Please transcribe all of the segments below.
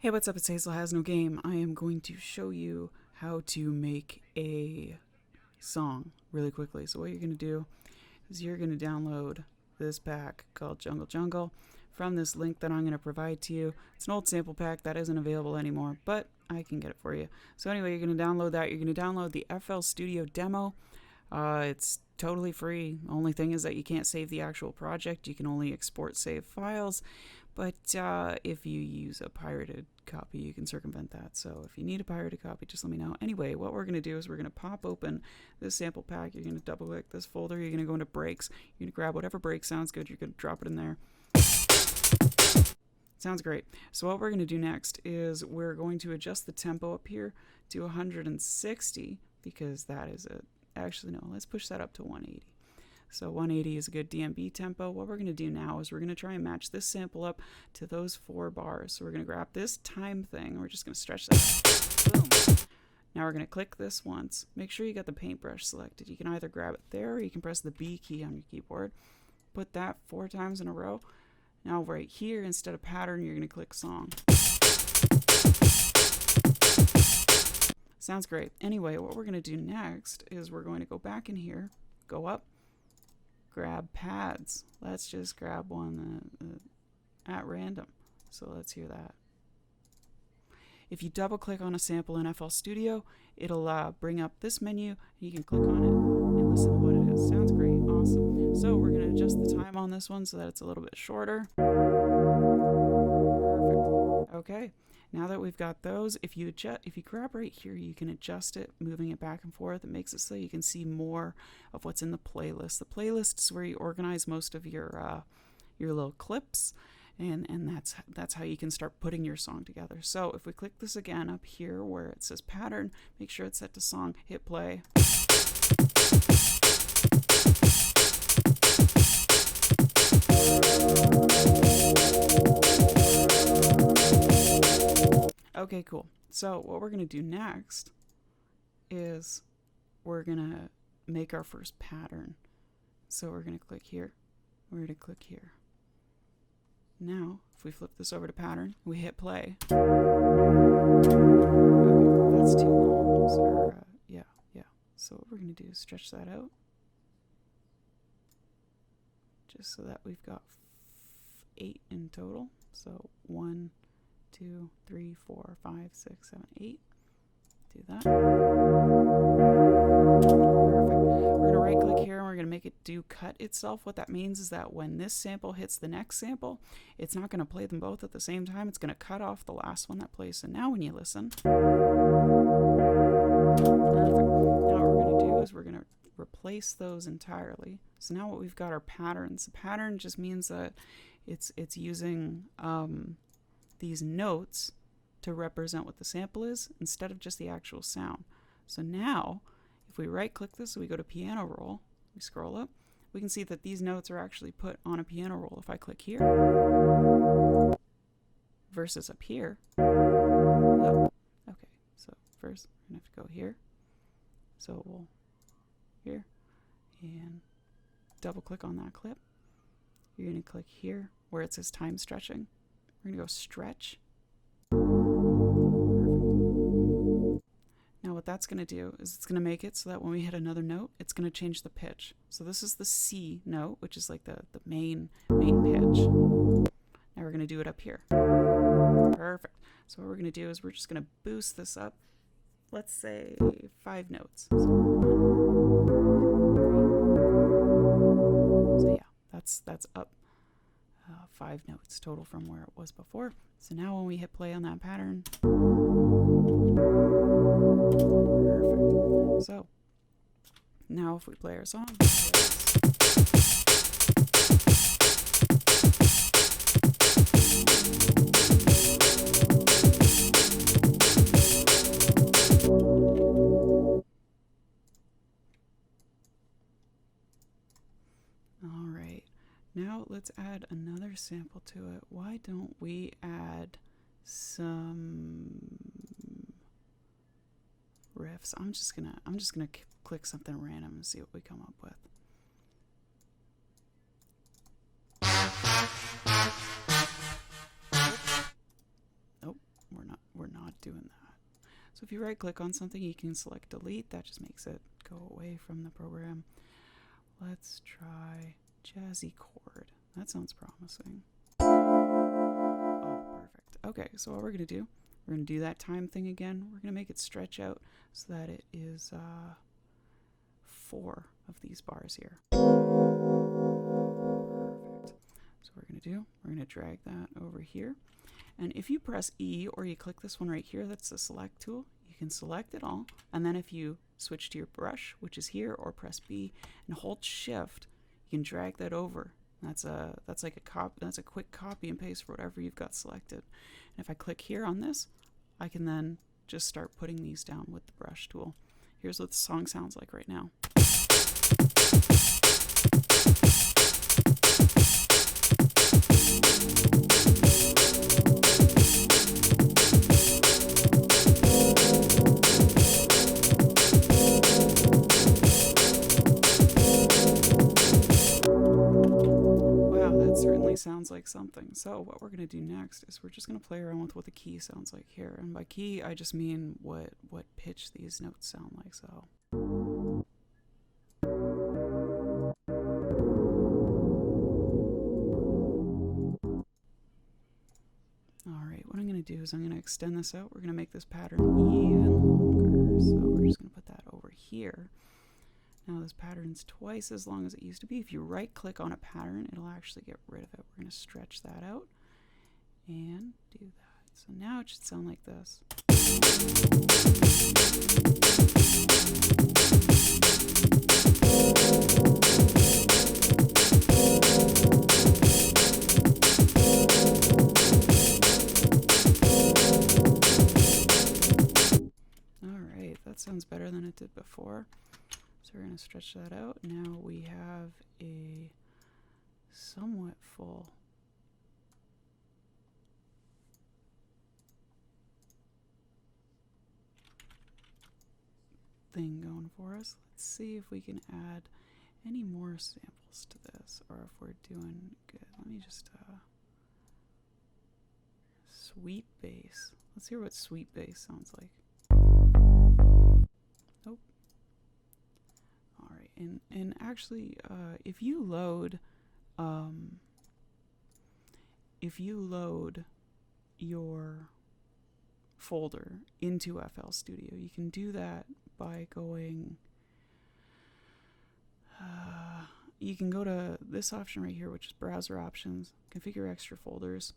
Hey, what's up? It's Hazel Has No Game. I am going to show you how to make a song really quickly. So what you're going to do is you're going to download this pack called Jungle Jungle from this link that I'm going to provide to you. It's an old sample pack that isn't available anymore, but I can get it for you. So anyway, you're going to download that. You're going to download the FL Studio demo. It's totally free. Only thing is that you can't save the actual project. You can only export save files. But if you use a pirated copy, you can circumvent that. So if you need a pirated copy, just let me know. Anyway, what we're going to do is we're going to pop open this sample pack. You're going to double click this folder. You're going to go into breaks. You're going to grab whatever break sounds good. You're going to drop it in there. Sounds great. So what we're going to do next is we're going to adjust the tempo up here to 160 because that is a... Actually, no, let's push that up to 180. So 180 is a good DMB tempo. What we're going to do now is we're going to try and match this sample up to those 4 bars. So we're going to grab this time thing. We're just going to stretch that. Boom. Now we're going to click this once. Make sure you got the paintbrush selected. You can either grab it there or you can press the B key on your keyboard. Put that 4 times in a row. Now right here, instead of pattern, you're going to click song. Sounds great. Anyway, what we're going to do next is we're going to go back in here, go up, grab pads. Let's just grab one at random. So let's hear that. If you double click on a sample in FL Studio, it'll bring up this menu. You can click on it and listen to what it is. Sounds great. Awesome. So we're going to adjust the time on this one so that it's a little bit shorter. Perfect. Okay. Now that we've got those, if you grab right here, you can adjust it, moving it back and forth. It makes it so you can see more of what's in the playlist. The playlist is where you organize most of your little clips, and that's how you can start putting your song together. So if we click this again up here where it says pattern, make sure it's set to song, hit play. Okay, cool. So what we're going to do next is we're going to make our first pattern. So we're going to click here. We're going to click here. Now, if we flip this over to pattern, we hit play. Okay, that's too long. So, yeah. So what we're going to do is stretch that out. Just so that we've got 8 in total. So 1, 2, 3, 4, 5, 6, 7, 8. Do that. Perfect. We're going to right click here and we're going to make it do cut itself. What that means is that when this sample hits the next sample, it's not going to play them both at the same time. It's going to cut off the last one that plays. So now when you listen, perfect. Now what we're going to do is we're going to replace those entirely. So now what we've got are patterns. The pattern just means that it's using these notes to represent what the sample is instead of just the actual sound. So now if we right click this, we go to piano roll, we scroll up, we can see that these notes are actually put on a piano roll. If I click here versus up here. Oh, okay, so first we're gonna have to go here. So we'll here and double click on that clip. You're going to click here where it says time stretching. We're going to go stretch. Now what that's going to do is it's going to make it so that when we hit another note, it's going to change the pitch. So this is the C note, which is like the main pitch. Now we're going to do it up here. Perfect. So what we're going to do is we're just going to boost this up. Let's say 5 notes. So yeah, that's up 5 notes total from where it was before. So now when we hit play on that pattern, perfect. So now if we play our song, all right. Now let's add another sample to it. Why don't we add some riffs? I'm just gonna click something random and see what we come up with. Nope, we're doing that. So if you right click on something, you can select delete. That just makes it go away from the program. Let's try jazzy chord. That sounds promising. Oh, perfect. Okay, so what we're going to do, we're going to do that time thing again. We're going to make it stretch out so that it is 4 of these bars here. Perfect. So what we're going to do, we're going to drag that over here. And if you press E or you click this one right here, that's the select tool, you can select it all. And then if you switch to your brush, which is here, or press B and hold Shift, you can drag that over. That's like a quick copy and paste for whatever you've got selected. And if I click here on this, I can then just start putting these down with the brush tool. Here's what the song sounds like right now. Sounds like something. So what we're going to do next is we're just going to play around with what the key sounds like here. And by key, I just mean what pitch these notes sound like. So alright, what I'm going to do is I'm going to extend this out. We're going to make this pattern even longer. So we're just going to put that over here. Now this pattern's twice as long as it used to be. If you right click on a pattern, it'll actually get rid of it. We're going to stretch that out and do that. So now it should sound like this. Alright, that sounds better than it did before. So we're going to stretch that out. Now we have a somewhat full thing going for us. Let's see if we can add any more samples to this, or if we're doing good. Let me just sweet bass. Let's hear what sweet bass sounds like. Oh. Alright, and actually if you load your folder into FL Studio, you can do that by going you can go to this option right here, which is browser options, configure extra folders,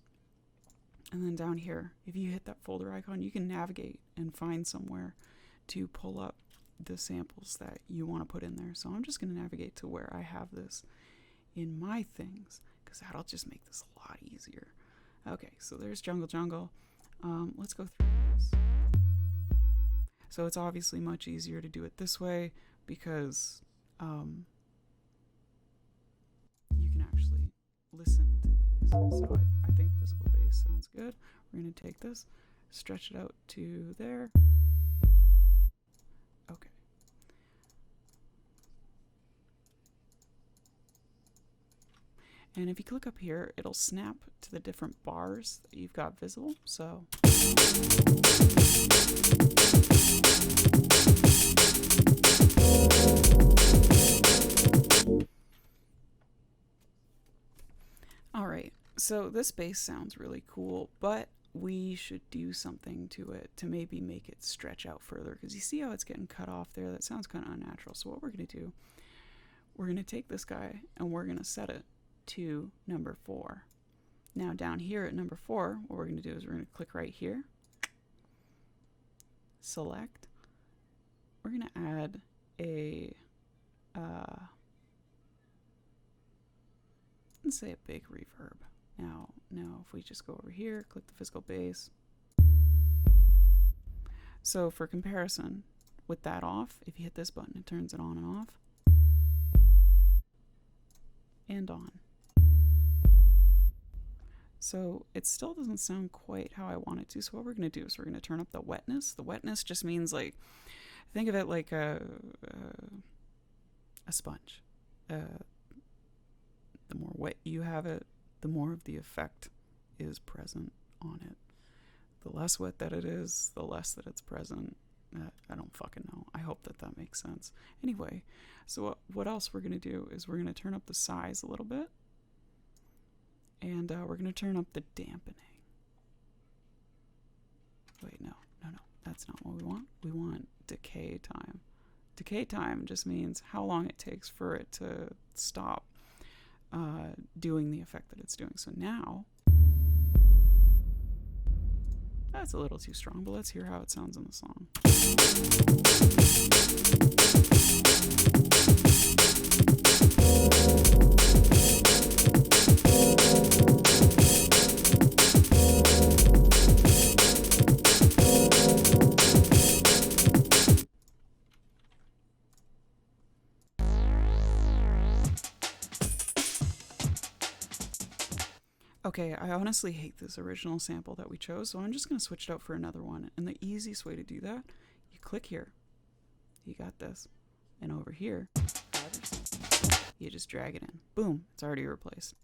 and then down here, if you hit that folder icon, you can navigate and find somewhere to pull up the samples that you want to put in there. So I'm just going to navigate to where I have this in my things, because that'll just make this a lot easier. Okay, so there's Jungle Jungle. Let's go through this. So it's obviously much easier to do it this way because you can actually listen to these. So I think physical bass sounds good. We're going to take this, stretch it out to there. Okay. And if you click up here, it'll snap to the different bars that you've got visible. So alright, so this bass sounds really cool, but we should do something to it to maybe make it stretch out further, because you see how it's getting cut off there? That sounds kind of unnatural. So what we're going to do, we're going to take this guy and we're going to set it to number 4. Now down here at number 4, what we're going to do is we're going to click right here, select, we're going to add a let's say a big reverb. Now if we just go over here, click the physical bass. So for comparison, with that off, if you hit this button, it turns it on and off and on. So it still doesn't sound quite how I want it to. So what we're going to do is we're going to turn up the wetness. The wetness just means, like, think of it like a sponge. The more wet you have it, the more of the effect is present on it. the less wet that it is, the less that it's present. I don't fucking know. I hope that that makes sense. Anyway, so what else we're going to do is we're going to turn up the size a little bit. And we're going to turn up the dampening. Wait, no. That's not what we want. We want decay time. Decay time just means how long it takes for it to stop doing the effect that it's doing. So now, that's a little too strong, but let's hear how it sounds in the song. Okay, I honestly hate this original sample that we chose, so I'm just going to switch it out for another one. And the easiest way to do that, you click here. You got this. And over here, you just drag it in. Boom, it's already replaced.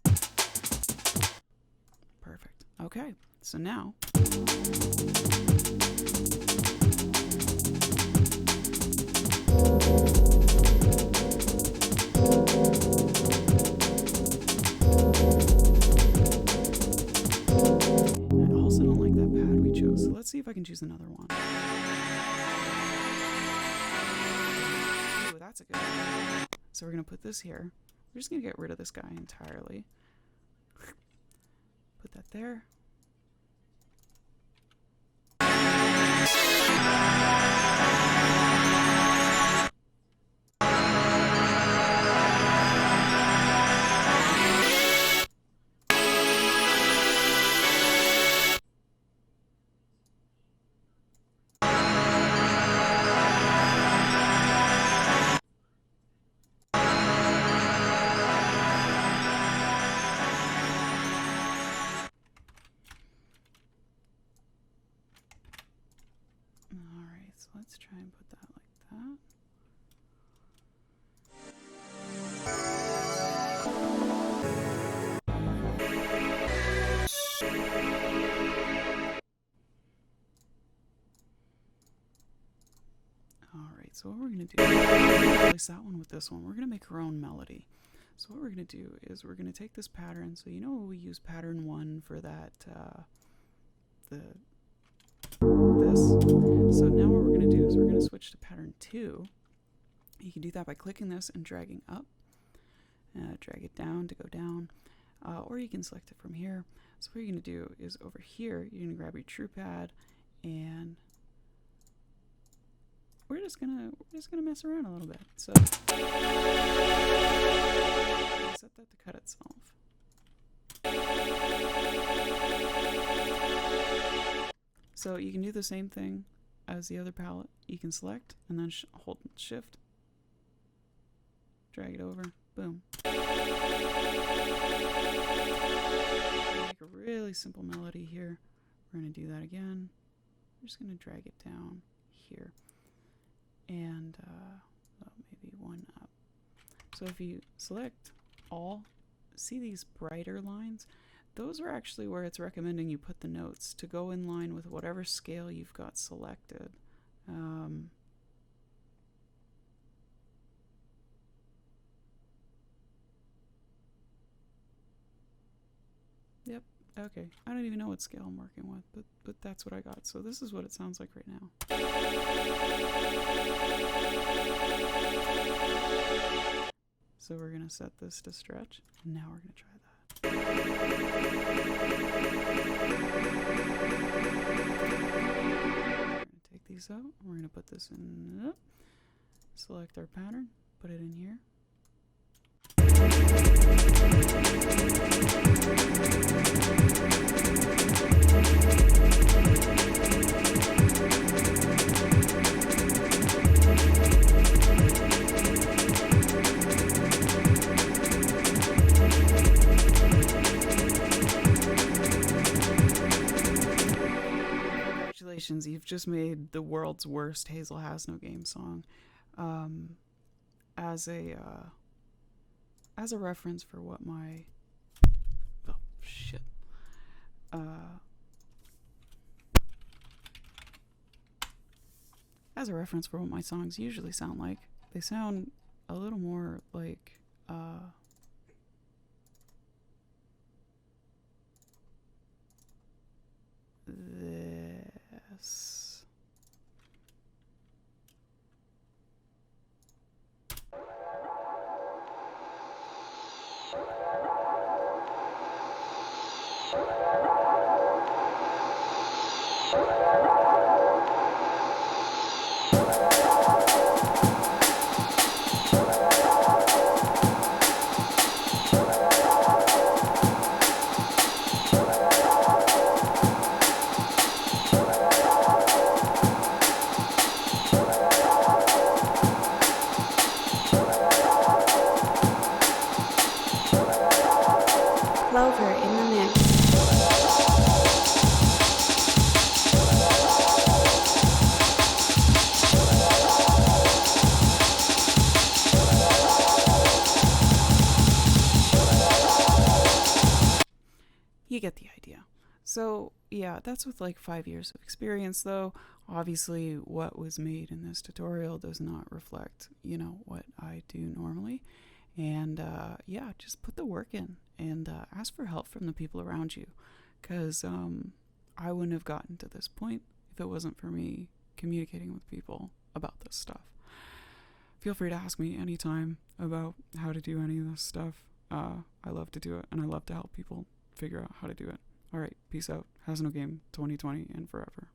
Perfect. Okay, so now... So let's see if I can choose another one. Ooh, that's a good one. So we're going to put this here. We're just going to get rid of this guy entirely. Put that there. Let's try and put that like that. Alright, so what we're going to do is replace that one with this one. We're going to make our own melody. So what we're going to do is we're going to take this pattern. So you know we use pattern 1 for that, this. So now what we're going to do is we're going to switch to pattern 2. You can do that by clicking this and dragging up. Drag it down to go down. Or you can select it from here. So what you're going to do is over here, you're going to grab your true pad and we're just gonna mess around a little bit. So set that to cut itself. So you can do the same thing as the other palette. You can select and then hold shift, drag it over, boom. Make a really simple melody here. We're gonna do that again. We're just gonna drag it down here. And maybe one up. So if you select all, see these brighter lines? Those are actually where it's recommending you put the notes to go in line with whatever scale you've got selected. Yep. Okay, I don't even know what scale I'm working with, but that's what I got. So this is what it sounds like right now. So we're going to set this to stretch, and now we're going to try that. We're going to take these out, we're going to put this in, select our pattern, put it in here. Congratulations, you've just made the world's worst Hazel HASNOGAME song. As a reference for what my as a reference for what my songs usually sound like, they sound a little more like this. Clover in the mix. You get the idea. So yeah, that's with like 5 years of experience though. Obviously what was made in this tutorial does not reflect, what I do normally. And yeah, just put the work in and ask for help from the people around you, because I wouldn't have gotten to this point if it wasn't for me communicating with people about this stuff. Feel free to ask me anytime about how to do any of this stuff. I love to do it, and I love to help people figure out how to do it. All right, peace out. HASNOGAME 2020 and forever.